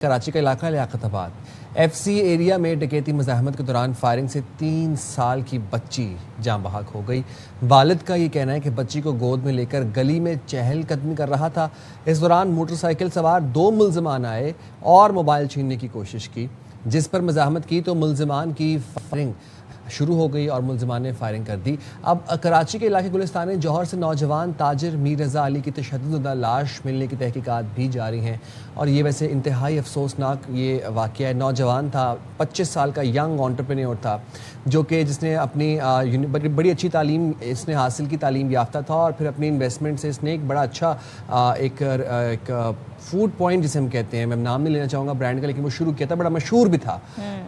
کراچی کا علاقہ لیاقت آباد ایف سی ایریا میں ڈکیتی مزاحمت کے دوران فائرنگ سے 3 سال کی بچی جاں بحق ہو گئی۔ والد کا یہ کہنا ہے کہ بچی کو گود میں لے کر گلی میں چہل قدمی کر رہا تھا۔ اس دوران موٹر سائیکل سوار 2 ملزمان آئے اور موبائل چھیننے کی کوشش کی، جس پر مزاحمت کی تو ملزمان کی فائرنگ شروع ہو گئی اور ملزمان نے فائرنگ کر دی۔ اب کراچی کے علاقے گلستان جوہر سے نوجوان تاجر میر رضا علی کی تشدد زدہ لاش ملنے کی تحقیقات بھی جاری ہیں، اور یہ ویسے انتہائی افسوسناک یہ واقعہ ہے۔ نوجوان تھا، 25 سال کا ینگ انٹرپرینیور تھا، جو کہ جس نے اپنی بڑی اچھی تعلیم اس نے حاصل کی، تعلیم یافتہ تھا، اور پھر اپنی انویسٹمنٹ سے اس نے ایک بڑا اچھا ایک فوڈ پوائنٹ جسے ہم کہتے ہیں، میں نام نہیں لینا چاہوں گا برانڈ کا، لیکن وہ شروع کیا تھا، بڑا مشہور بھی تھا۔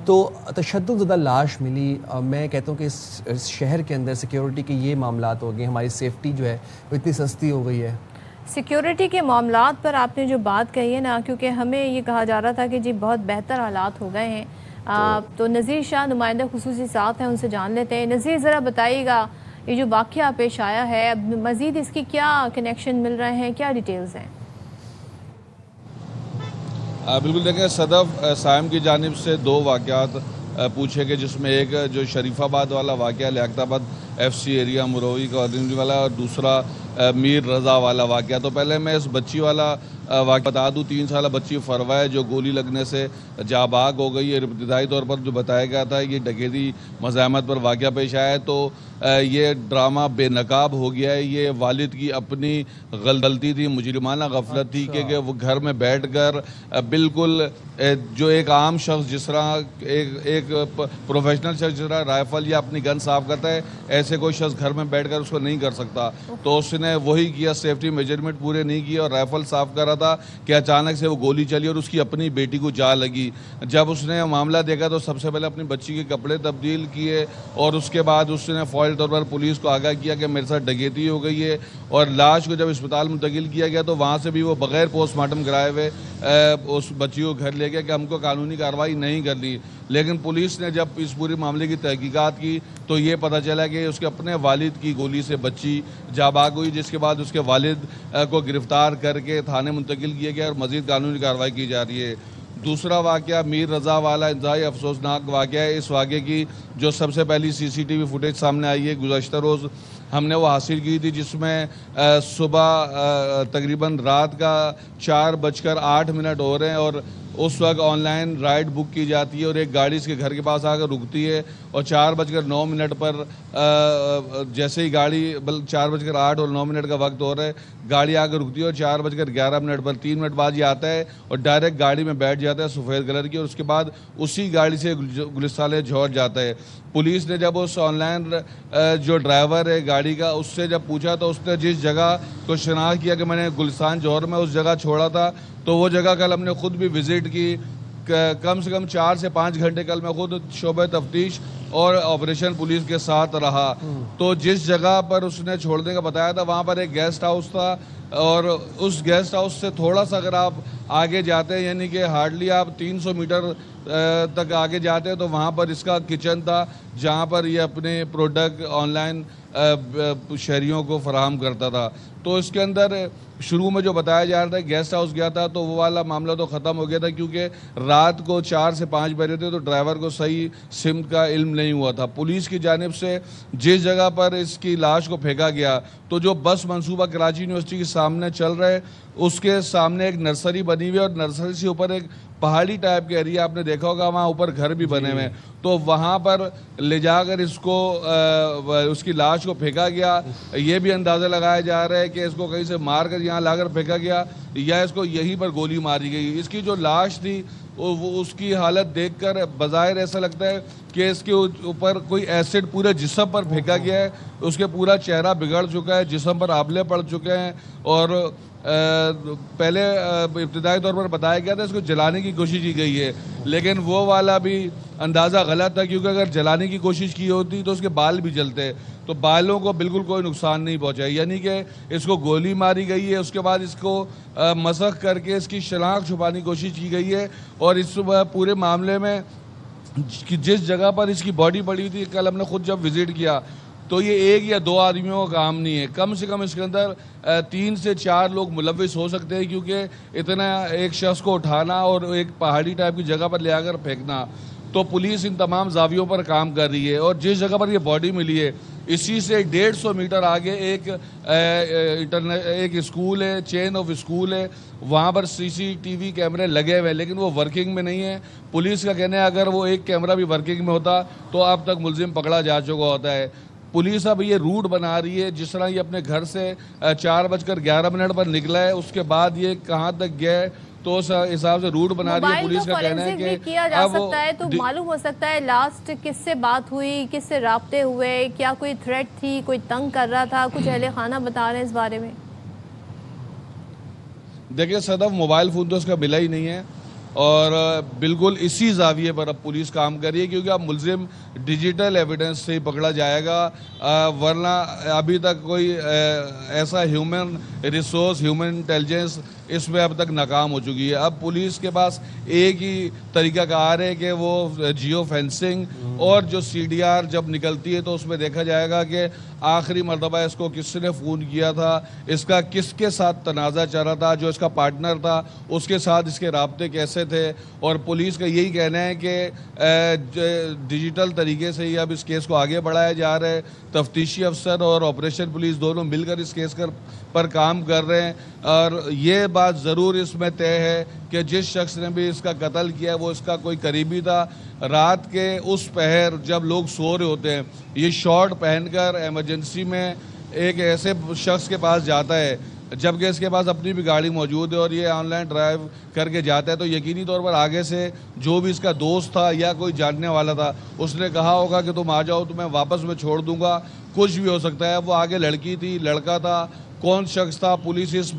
تو تشدد زدہ لاش ملی۔ میں کہتا ہوں کہ اس شہر کے اندر سیکیورٹی کے یہ معاملات ہو گئے، ہماری سیفٹی جو ہے وہ اتنی سستی ہو گئی ہے۔ سیکیورٹی کے معاملات پر آپ نے جو بات کہی ہے نا، کیونکہ ہمیں یہ کہا جا رہا تھا کہ جی بہت بہتر حالات ہو گئے ہیں، تو نذیر شاہ نمائندہ خصوصی ساتھ ہیں، ان سے جان لیتے ہیں۔ نذیر، ذرا بتائیے گا یہ جو واقعہ پیش آیا ہے، اب مزید اس کی کیا کنیکشن مل رہے ہیں، کیا ڈیٹیلز ہیں؟ بالکل، دیکھیں، صدف سائم کی جانب سے 2 واقعات پوچھے گئے، جس میں ایک جو شریف آباد والا واقعہ لیاقت آباد ایف سی ایریا مروی کا والا، اور دوسرا میر رضا والا واقعہ۔ تو پہلے میں اس بچی والا واقعہ بتا دوں۔ 3 سالہ بچی فروا ہے، جو گولی لگنے سے جاں بحق ہو گئی ہے۔ ابتدائی طور پر جو بتایا گیا تھا یہ ڈکیتی مزاحمت پر واقعہ پیش آیا ہے، تو یہ ڈرامہ بے نقاب ہو گیا ہے۔ یہ والد کی اپنی غلطی تھی، مجرمانہ غفلت تھی، کہ وہ گھر میں بیٹھ کر بالکل جو ایک عام شخص جس طرح ایک پروفیشنل شخص جس طرح رائفل یا اپنی گن صاف کرتا ہے، ایسے کوئی شخص گھر میں بیٹھ کر اس کو نہیں کر سکتا۔ تو اس نے وہی کیا، سیفٹی میجرمنٹ پورے نہیں کیے اور رائفل صاف کر رہا تھا کہ اچانک سے وہ گولی چلی اور اس کی اپنی بیٹی کو جا لگی۔ جب اس نے معاملہ دیکھا تو سب سے پہلے اپنی بچی کے کپڑے تبدیل کیے، اور اس کے بعد اس نے فوری طور پر پولیس کو آگاہ کیا کہ میرے ساتھ ڈکیتی ہو گئی ہے، اور لاش کو جب اسپتال منتقل کیا گیا تو وہاں سے بھی وہ بغیر پوسٹ مارٹم کرائے ہوئے اس بچی کو گھر لے گیا کہ ہم کو قانونی کارروائی نہیں کرنی۔ لیکن پولیس نے جب اس پوری معاملے کی تحقیقات کی تو یہ پتہ چلا کہ اس کے اپنے والد کی گولی سے بچی جاں بحق ہوئی، جس کے بعد اس کے والد کو گرفتار کر کے تھانے منتقل کیا گیا اور مزید قانونی کارروائی کی جا رہی ہے۔ دوسرا واقعہ میر رضا والا انتہائی افسوسناک واقعہ ہے۔ اس واقعے کی جو سب سے پہلی CCTV فوٹیج سامنے آئی ہے، گزشتہ روز ہم نے وہ حاصل کی تھی، جس میں صبح تقریباً رات کا 4:08 ہو رہے ہیں، اور اس وقت آن لائن رائڈ بک کی جاتی ہے، اور ایک گاڑی اس کے گھر کے پاس آ کر رکتی ہے، اور 4:09 پر جیسے ہی گاڑی 4:08 کا وقت ہو رہا ہے، گاڑی آ کر رکتی ہے، اور 4:11 پر 3 منٹ بعد یہ آتا ہے اور ڈائریکٹ گاڑی میں بیٹھ جاتا ہے سفید کلر کی، اور اس کے بعد اسی گاڑی سے گلستان جوہر جاتا ہے۔ پولیس نے جب اس آن لائن جو ڈرائیور ہے گاڑی کا، اس سے جب پوچھا تو اس نے جس جگہ کو شناخت کیا کہ میں نے گلستان جوہر میں اس جگہ چھوڑا تھا، تو وہ جگہ کل ہم نے خود بھی وزٹ کی۔ کم سے کم 4 سے 5 گھنٹے کل میں خود شعبہ تفتیش اور آپریشن پولیس کے ساتھ رہا۔ تو جس جگہ پر اس نے چھوڑنے کا بتایا تھا وہاں پر ایک گیسٹ ہاؤس تھا، اور اس گیسٹ ہاؤس سے تھوڑا سا اگر آپ آگے جاتے ہیں، یعنی کہ ہارڈلی آپ 300 میٹر تک آگے جاتے ہیں، تو وہاں پر اس کا کچن تھا، جہاں پر یہ اپنے پروڈکٹ آن لائن شہریوں کو فراہم کرتا تھا۔ تو اس کے اندر شروع میں جو بتایا جا رہا تھا گیسٹ ہاؤس گیا تھا، تو وہ والا معاملہ تو ختم ہو گیا تھا، کیونکہ رات کو 4 سے 5 بجے تھے، تو ڈرائیور کو صحیح سمت کا علم نہیں ہوا تھا۔ پولیس کی جانب سے جس جگہ پر اس کی لاش کو پھینکا گیا، تو جو بس منصوبہ کراچی یونیورسٹی کے سامنے چل رہا ہے، اس کے سامنے ایک نرسری بنی ہوئی ہے، اور نرسری سے اوپر ایک پہاڑی ٹائپ کے ایریا آپ نے دیکھا ہوگا، وہاں اوپر گھر بھی بنے ہوئے ہیں، تو وہاں پر لے جا کر اس کو اس کی لاش کو پھینکا گیا۔ یہ بھی اندازہ لگایا جا رہا ہے کہ اس کو کہیں سے مار کر یہاں لا کر پھینکا گیا، یا اس کو یہیں پر گولی ماری گئی۔ اس کی جو لاش تھی وہ اس کی حالت دیکھ کر بظاہر ایسا لگتا ہے کہ اس کے اوپر کوئی ایسڈ پورے جسم پر پھینکا گیا ہے، اس کے پورا چہرہ بگڑ چکا ہے، جسم پر آبلے پڑ چکے ہیں، اور پہلے ابتدائی طور پر بتایا گیا تھا اس کو جلانے کی کوشش کی گئی ہے، لیکن وہ والا بھی اندازہ غلط تھا، کیونکہ اگر جلانے کی کوشش کی ہوتی تو اس کے بال بھی جلتے، تو بالوں کو بالکل کوئی نقصان نہیں پہنچا، یعنی کہ اس کو گولی ماری گئی ہے، اس کے بعد اس کو مسخ کر کے اس کی شناخت چھپانے کی کوشش کی گئی ہے۔ اور اس پورے معاملے میں جس جگہ پر اس کی باڈی پڑی تھی، کل ہم نے خود جب وزٹ کیا تو یہ ایک یا دو آدمیوں کا کام نہیں ہے. کم سے کم اس کے اندر 3 سے 4 لوگ ملوث ہو سکتے ہیں, کیونکہ اتنا ایک شخص کو اٹھانا اور ایک پہاڑی ٹائپ کی جگہ پر لے آ کر پھینکنا. تو پولیس ان تمام زاویوں پر کام کر رہی ہے, اور جس جگہ پر یہ باڈی ملی ہے اسی سے 150 میٹر آگے ایک اسکول ہے, چین آف اسکول ہے, وہاں پر CCTV کیمرے لگے ہوئے ہیں, لیکن وہ ورکنگ میں نہیں ہے. پولیس کا کہنا ہے اگر وہ ایک کیمرہ بھی ورکنگ میں ہوتا تو اب تک ملزم پکڑا جا چکا ہوتا ہے. پولیس اب یہ روٹ بنا رہی ہے, جس طرح یہ اپنے گھر سے 4:11 پر نکلا ہے, اس کے بعد یہ کہاں تک گیا ہے, تو اس حساب سے روٹ بنا رہی ہے. پولیس کا کہنا ہے کہ کیا جا سکتا ہے, تو معلوم ہو سکتا ہے لاسٹ کس سے بات ہوئی, کس سے رابطے ہوئے, کیا کوئی تھریٹ تھی, کوئی تنگ کر رہا تھا, کچھ اہل خانہ بتا رہے ہیں اس بارے میں. دیکھیں صدف, موبائل فون تو اس کا ملا ہی نہیں ہے, اور بالکل اسی زاویے پر اب پولیس کام کر رہی ہے, کیونکہ اب ملزم ڈیجیٹل ایویڈنس سے ہی پکڑا جائے گا, ورنہ ابھی تک کوئی ایسا ہیومن ریسورس, ہیومن انٹیلیجنس اس میں اب تک ناکام ہو چکی ہے. اب پولیس کے پاس ایک ہی طریقہ کار ہے کہ وہ جیو فینسنگ اور جو CDR جب نکلتی ہے تو اس میں دیکھا جائے گا کہ آخری مرتبہ اس کو کس نے فون کیا تھا, اس کا کس کے ساتھ تنازع چل رہا تھا, جو اس کا پارٹنر تھا اس کے ساتھ اس کے رابطے کیسے تھے. اور پولیس کا یہی کہنا ہے کہ ڈیجیٹل طریقے سے ہی اب اس کیس کو آگے بڑھایا جا رہا ہے. تفتیشی افسر اور آپریشن پولیس دونوں مل کر اس کیس پر کام کر رہے ہیں, اور یہ بات ضرور اس میں طے ہے کہ جس شخص نے بھی اس کا قتل کیا وہ اس کا کوئی قریبی تھا. رات کے اس پہر جب لوگ سو رہے ہوتے ہیں, یہ شارٹ پہن کر ایمرجنسی میں ایک ایسے شخص کے پاس جاتا ہے, جبکہ اس کے پاس اپنی بھی گاڑی موجود ہے, اور یہ آن لائن ڈرائیو کر کے جاتا ہے, تو یقینی طور پر آگے سے جو بھی اس کا دوست تھا یا کوئی جاننے والا تھا اس نے کہا ہوگا کہ تم آ جاؤ تو میں واپس میں چھوڑ دوں گا. کچھ بھی ہو سکتا ہے, وہ آگے لڑکی تھی, لڑکا تھا, کون شخص تھا, پولیس اس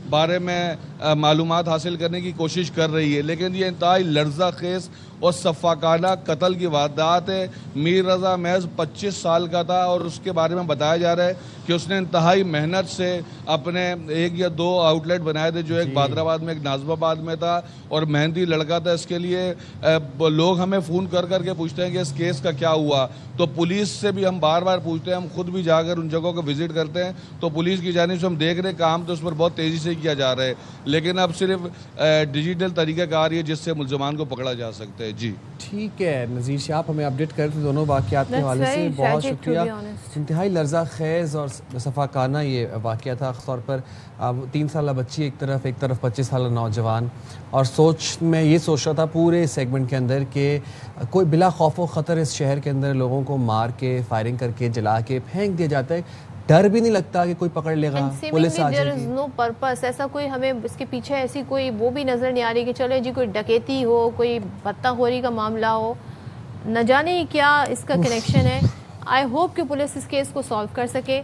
بارے میں معلومات حاصل کرنے کی کوشش کر رہی ہے. لیکن یہ انتہائی لرزہ خیز اور شفاقانہ قتل کی واردات ہے. میر رضا محض 25 سال کا تھا, اور اس کے بارے میں بتایا جا رہا ہے کہ اس نے انتہائی محنت سے اپنے 1 یا 2 آؤٹ لیٹ بنائے تھے, جو ایک بادرآباد میں, ایک نازم آباد میں تھا, اور محنتی لڑکا تھا. اس کے لیے لوگ ہمیں فون کر کے پوچھتے ہیں کہ اس کیس کا کیا ہوا, تو پولیس سے بھی ہم بار بار پوچھتے ہیں, ہم خود بھی جا کر ان جگہوں کو وزٹ کرتے ہیں, تو پولیس کی جانب سے ہم دیکھ رہے ہیں کام تو اس پر بہت تیزی سے کیا جا رہا ہے, لیکن اب صرف ڈیجیٹل طریقہ کار ہے جس سے ملزمان کو پکڑا جا سکتا ہے. جی ٹھیک ہے نذیر شاہ, آپ ہمیں اپڈیٹ کرتے دونوں واقعات کے حوالے سے بہت شکریہ. انتہائی لرزہ خیز اور شفاقانہ یہ واقعہ تھا, خاص طور پر 3 سالہ بچی ایک طرف 25 سالہ نوجوان, اور میں یہ سوچ رہا تھا پورے سیگمنٹ کے اندر کہ کوئی بلا خوف و خطر اس شہر کے اندر لوگوں کو مار کے, فائرنگ کر کے, جلا کے پھینک دیا جاتا ہے, ڈر بھی نہیں لگتا کہ کوئی پکڑ لے گا, پولیس آ جائے گی. نو پرپس, ایسا کوئی ہمیں اس کے پیچھے ایسی کوئی وہ بھی نظر نہیں آ رہی کہ چلے جی کوئی ڈکیتی ہو, کوئی بتہ خوری کا معاملہ ہو, نہ جانے کیا اس کا کنیکشن ہے. آئی ہوپ کہ پولیس اس کیس کو سالو کر سکے.